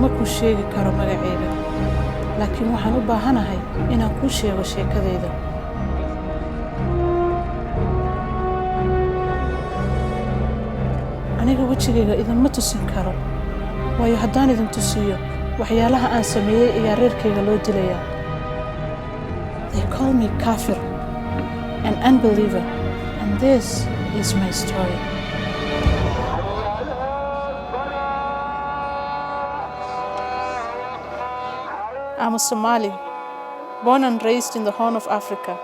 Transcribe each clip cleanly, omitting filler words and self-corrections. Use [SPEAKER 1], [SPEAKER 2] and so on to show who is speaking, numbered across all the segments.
[SPEAKER 1] ma ku sheegi karo magacayga, laakiin waxaan u baahanahay inaan kuu sheego sheekadayda. Aniga wajigayga idinma tusin karo, waayo haddaan idin tusiyo waxyaalaha aan sameeyey ayaa reerkayga loo dilayaa. They call me kafir, an unbeliever, and this is my story. I'm a Somali, born and raised in the Horn of Africa.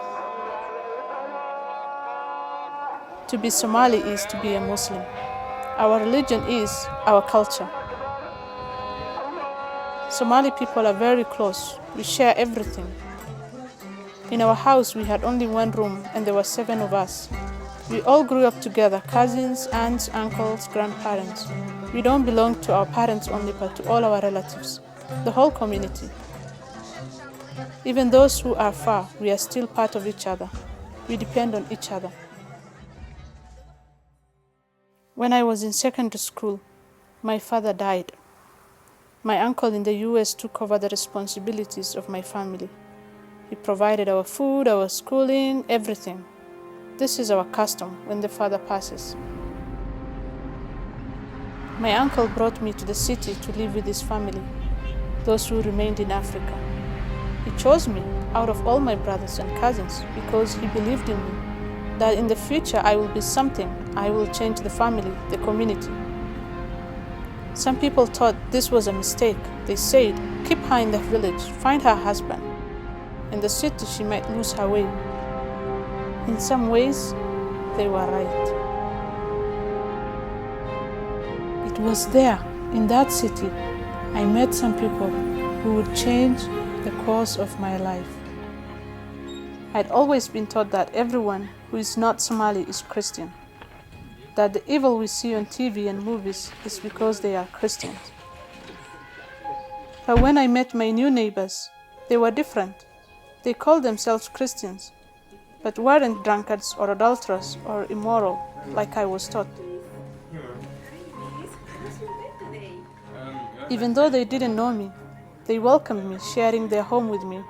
[SPEAKER 1] To be Somali is to be a Muslim. Our religion is our culture. Somali people are very close. We share everything. In our house, we had only one room and there were 7 of us. We all grew up together, cousins, aunts, uncles, grandparents. We don't belong to our parents only, but to all our relatives, the whole community. Even those who are far, we are still part of each other. We depend on each other. When I was in secondary school, my father died. My uncle in the US took over the responsibilities of my family. He provided our food, our schooling, everything. This is our custom when the father passes. My uncle brought me to the city to live with his family, those who remained in Africa. He chose me out of all my brothers and cousins because he believed in me, that in the future I will be something. I will change the family, the community. Some people thought this was a mistake. They said, keep her in the village, find her husband. In the city she might lose her way. In some ways, they were right. It was there, in that city, I met some people who would change the course of my life. I'd always been taught that everyone who is not Somali is Christian, that the evil we see on TV and movies is because they are Christians. But when I met my new neighbors, they were different. They called themselves Christians, but weren't drunkards or adulterers or immoral like I was taught. Even though they didn't know me, they welcomed me, sharing their home with me.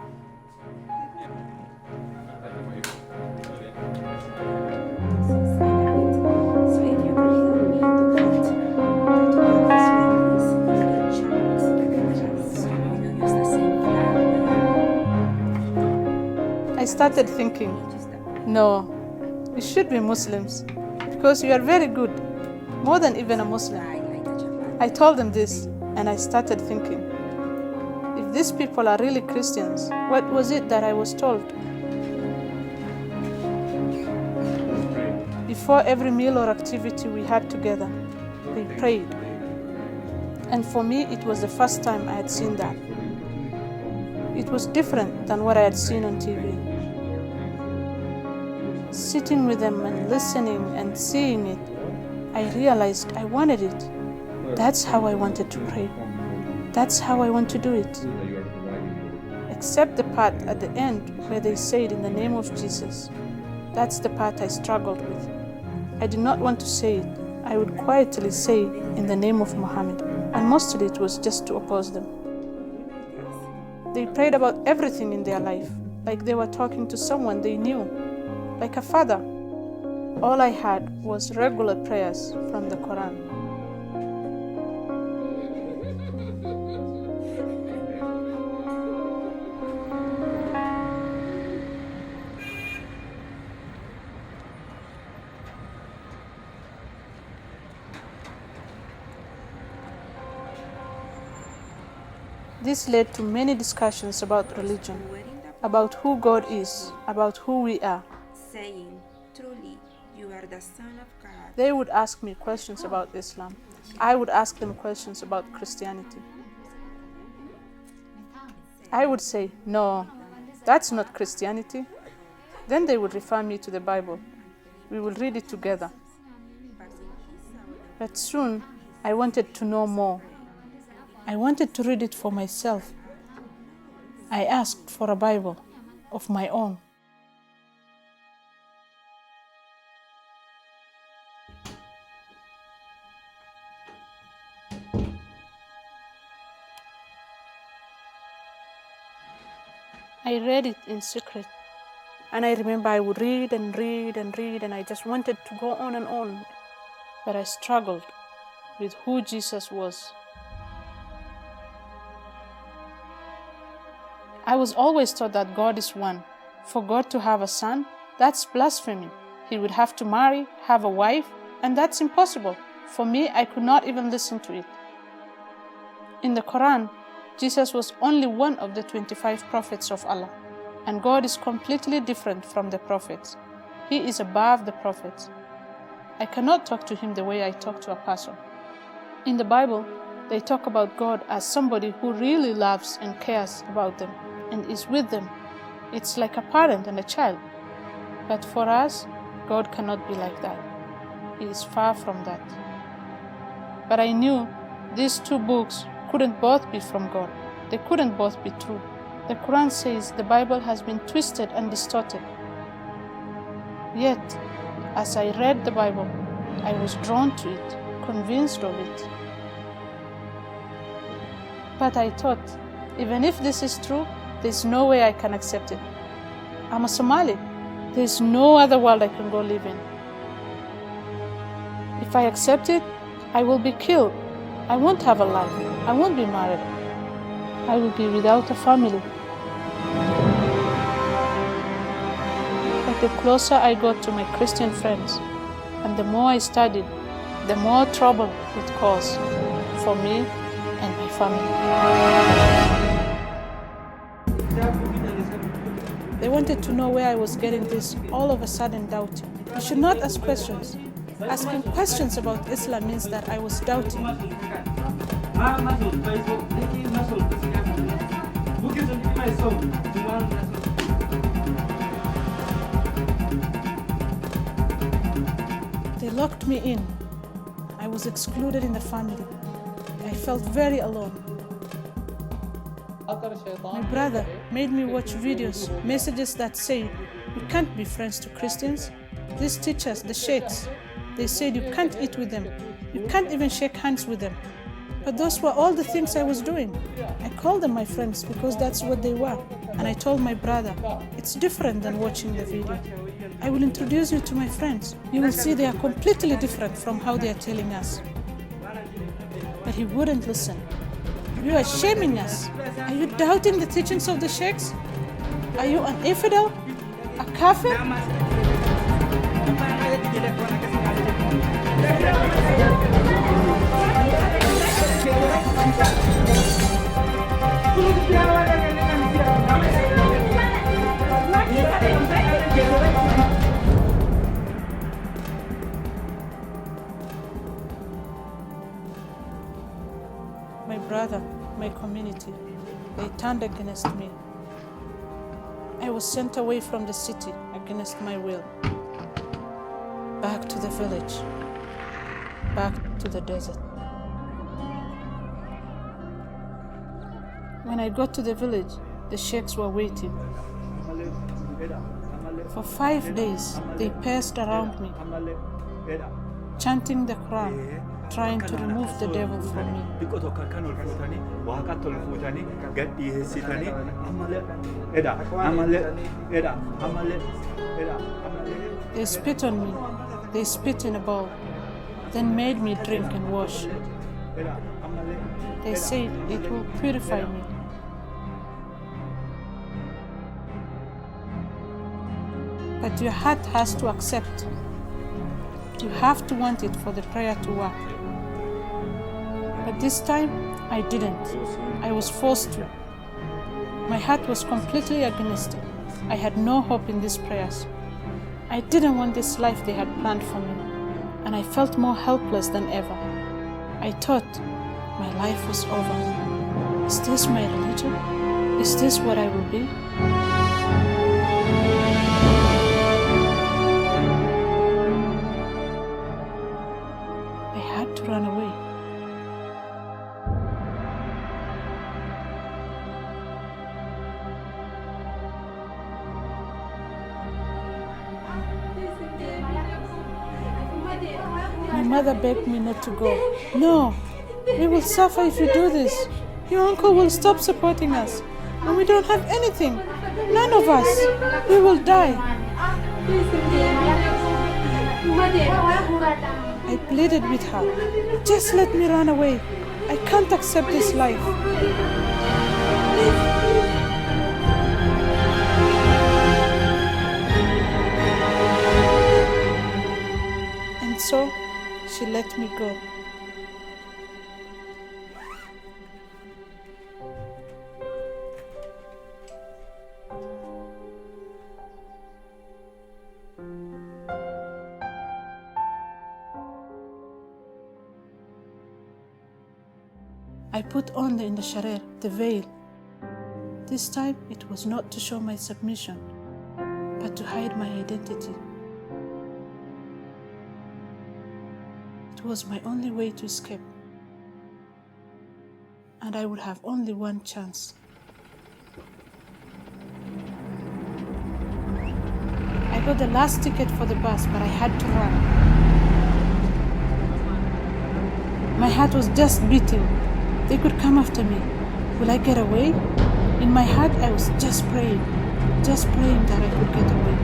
[SPEAKER 1] I started thinking, no, we should be Muslims because we are very good, more than even a Muslim. I told them this and I started thinking, if these people are really Christians, what was it that I was told? Before every meal or activity we had together, they prayed. And for me, it was the first time I had seen that. It was different than what I had seen on TV. Sitting with them and listening and seeing it, I realized I wanted it. That's how I wanted to pray. That's how I want to do it. Except the part at the end where they said in the name of Jesus. That's the part I struggled with. I did not want to say it. I would quietly say in the name of Muhammad, and mostly it was just to oppose them. They prayed about everything in their life, like they were talking to someone they knew, like a father. All I had was regular prayers from the Qur'an. This led to many discussions about religion, about who God is, about who we are.
[SPEAKER 2] Saying, truly, you are the Son of God.
[SPEAKER 1] They would ask me questions about Islam. I would ask them questions about Christianity. I would say, no, that's not Christianity. Then they would refer me to the Bible. We will read it together. But soon, I wanted to know more. I wanted to read it for myself. I asked for a Bible of my own. I read it in secret. And I remember I would read and read and read, and I just wanted to go on and on. But I struggled with who Jesus was. I was always taught that God is one. For God to have a son, that's blasphemy. He would have to marry, have a wife, and that's impossible. For me, I could not even listen to it. In the Qur'an, Jesus was only one of the 25 prophets of Allah, and God is completely different from the prophets. He is above the prophets. I cannot talk to him the way I talk to a person. In the Bible, they talk about God as somebody who really loves and cares about them and is with them. It's like a parent and a child. But for us, God cannot be like that. He is far from that. But I knew these two books couldn't both be from God. They couldn't both be true. The Quran says the Bible has been twisted and distorted. Yet, as I read the Bible, I was drawn to it, convinced of it. But I thought, even if this is true, there's no way I can accept it. I'm a Somali. There's no other world I can go live in. If I accept it, I will be killed. I won't have a life. I won't be married. I will be without a family. But the closer I got to my Christian friends, and the more I studied, the more trouble it caused for me and my family. They wanted to know where I was getting this all of a sudden doubting. You should not ask questions. Asking questions about Islam means that I was doubting. They locked me in. I was excluded in the family. I felt very alone. My brother made me watch videos, messages that say, you can't be friends to Christians. These teachers, the sheikhs, they said you can't eat with them. You can't even shake hands with them. But those were all the things I was doing. I called them my friends because that's what they were. And I told my brother, it's different than watching the video. I will introduce you to my friends. You will see they are completely different from how they are telling us. But he wouldn't listen. You are shaming us. Are you doubting the teachings of the sheikhs? Are you an infidel? A kafir? My brother, my community, they turned against me. I was sent away from the city against my will. Back to the village, back to the desert. When I got to the village, the sheikhs were waiting. For 5 days, they paced around me, chanting the Qur'an, trying to remove the devil from me. They spit on me, they spit in a bowl, then made me drink and wash. They said it will purify me. But your heart has to accept. You have to want it for the prayer to work. But this time, I didn't. I was forced to. My heart was completely against it. I had no hope in these prayers. I didn't want this life they had planned for me, and I felt more helpless than ever. I thought my life was over. Is this my religion? Is this what I will be? I had to run away. My mother begged me not to go. No, we will suffer if you do this. Your uncle will stop supporting us, and we don't have anything. None of us. We will die. I pleaded with her. Just let me run away. I can't accept this life. And so she let me go. I put on the sharer, the veil. This time it was not to show my submission, but to hide my identity. It was my only way to escape, and I would have only one chance. I got the last ticket for the bus, but I had to run. My heart was just beating. They could come after me. Will I get away? In my heart, I was just praying that I could get away.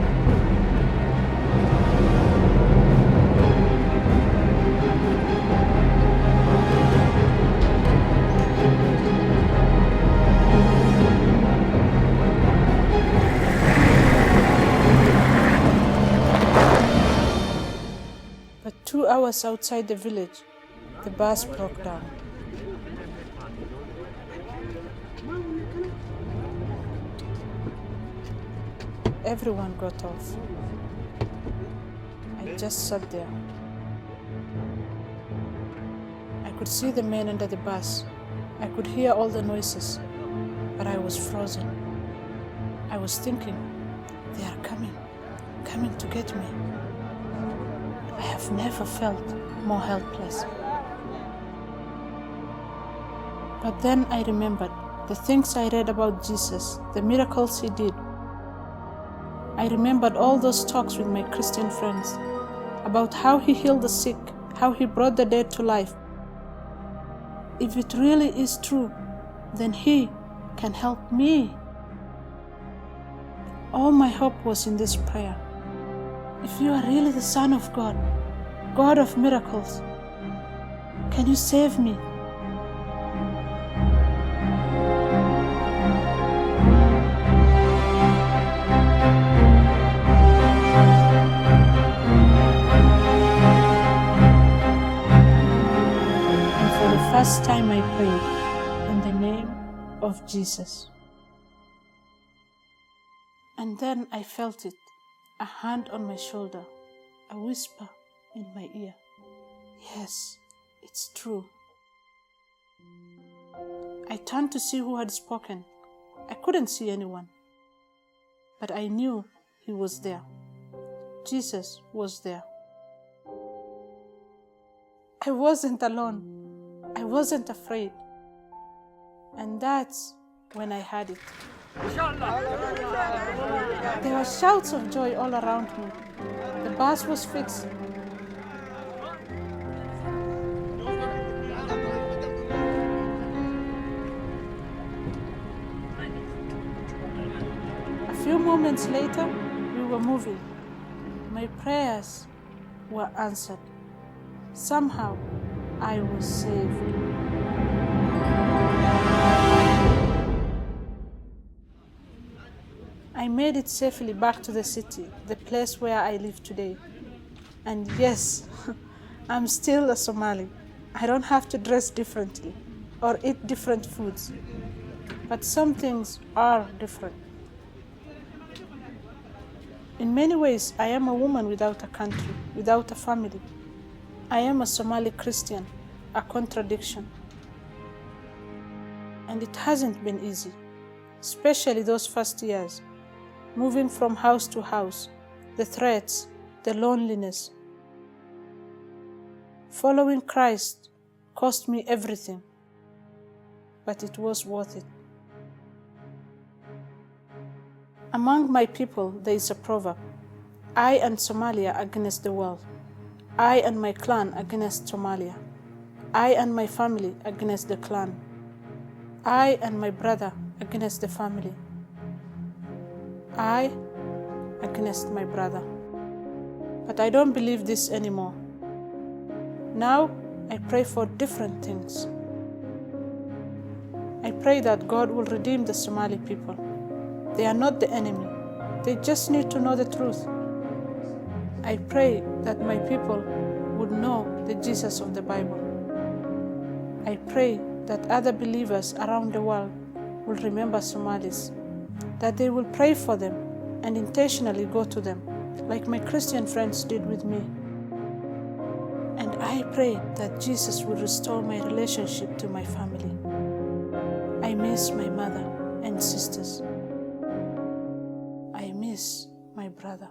[SPEAKER 1] But 2 hours outside the village, the bus broke down. Everyone got off. I just sat there. I could see the men under the bus. I could hear all the noises, but I was frozen. I was thinking, they are coming to get me. I have never felt more helpless. But then I remembered the things I read about Jesus, the miracles he did. I remembered all those talks with my Christian friends about how he healed the sick, how he brought the dead to life. If it really is true, then he can help me. All my hope was in this prayer. If you are really the Son of God, God of miracles, can you save me? First time I prayed in the name of Jesus. And then I felt it, a hand on my shoulder, a whisper in my ear. Yes, it's true. I turned to see who had spoken. I couldn't see anyone, but I knew he was there. Jesus was there. I wasn't alone. I wasn't afraid. And that's when I had it. There were shouts of joy all around me. The bus was fixed. A few moments later, we were moving. My prayers were answered. Somehow, I was saved. I made it safely back to the city, the place where I live today. And yes, I'm still a Somali. I don't have to dress differently or eat different foods. But some things are different. In many ways, I am a woman without a country, without a family. I am a Somali Christian, a contradiction. And it hasn't been easy, especially those first years, moving from house to house, the threats, the loneliness. Following Christ cost me everything, but it was worth it. Among my people, there is a proverb: I and Somalia against the world. I and my clan against Somalia. I and my family against the clan. I and my brother against the family. I against my brother. But I don't believe this anymore. Now I pray for different things. I pray that God will redeem the Somali people. They are not the enemy. They just need to know the truth. I pray that my people would know the Jesus of the Bible. I pray that other believers around the world will remember Somalis, that they will pray for them and intentionally go to them, like my Christian friends did with me. And I pray that Jesus will restore my relationship to my family. I miss my mother and sisters. I miss my brother.